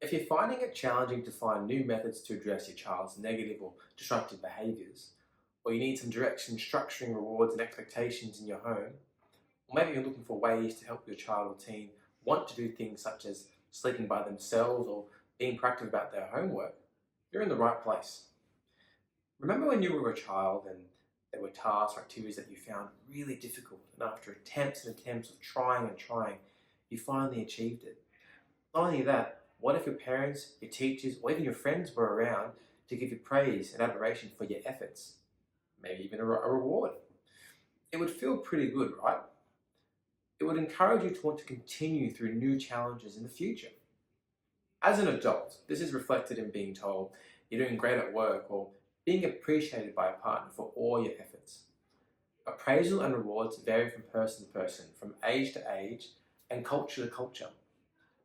If you're finding it challenging to find new methods to address your child's negative or disruptive behaviours, or you need some direction structuring rewards and expectations in your home, or maybe you're looking for ways to help your child or teen want to do things such as sleeping by themselves or being proactive about their homework, you're in the right place. Remember when you were a child and there were tasks or activities that you found really difficult, and after attempts and attempts of trying and trying, you finally achieved it? Not only that, what if your parents, your teachers, or even your friends were around to give you praise and admiration for your efforts? Maybe even a reward. It would feel pretty good, right? It would encourage you to want to continue through new challenges in the future. As an adult, this is reflected in being told you're doing great at work or being appreciated by a partner for all your efforts. Appraisal and rewards vary from person to person, from age to age, and culture to culture.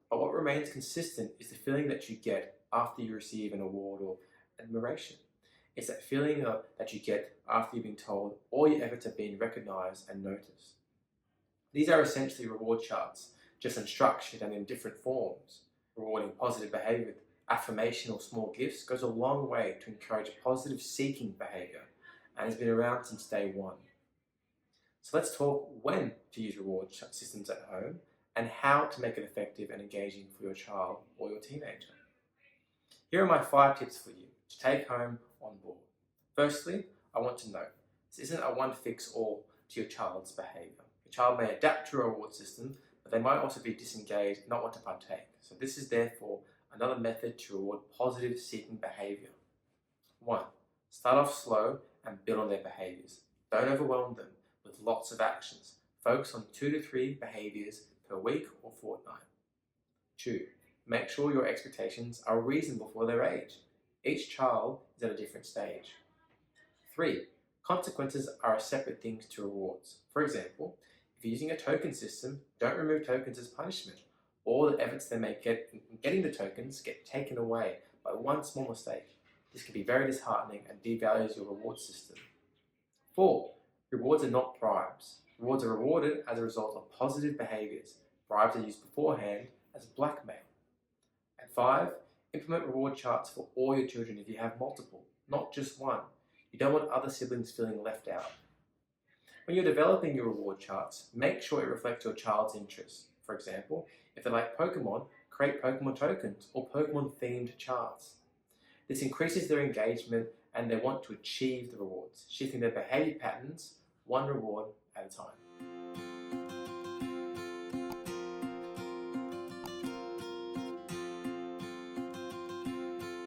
But what remains consistent is the feeling that you get after you receive an award or admiration. It's that feeling that you get after you've been told all your efforts are being recognised and noticed. These are essentially reward charts, just unstructured and in different forms. Rewarding positive behaviour with affirmation or small gifts goes a long way to encourage positive seeking behaviour and has been around since day one. So let's talk when to use reward systems at home and how to make it effective and engaging for your child or your teenager. Here are my 5 tips for you to take home on board. Firstly, I want to note, this isn't a one-fix-all to your child's behaviour. Your child may adapt to a reward system, but they might also be disengaged and not want to partake. So this is therefore another method to reward positive seeking behaviour. 1. Start off slow and build on their behaviours. Don't overwhelm them with lots of actions. Focus on 2 to 3 behaviours per week or fortnight. 2. Make sure your expectations are reasonable for their age. Each child is at a different stage. 3. Consequences are a separate thing to rewards. For example, if you're using a token system, don't remove tokens as punishment. All the efforts they may get in getting the tokens get taken away by one small mistake. This can be very disheartening and devalues your reward system. 4. Rewards are not bribes. Rewards are rewarded as a result of positive behaviours. Bribes are used beforehand as blackmail. And 5. Implement reward charts for all your children if you have multiple, not just one. You don't want other siblings feeling left out. When you're developing your reward charts, make sure it reflects your child's interests. For example, if they like Pokemon, create Pokemon tokens or Pokemon themed charts. This increases their engagement and they want to achieve the rewards, shifting their behaviour patterns one reward at a time.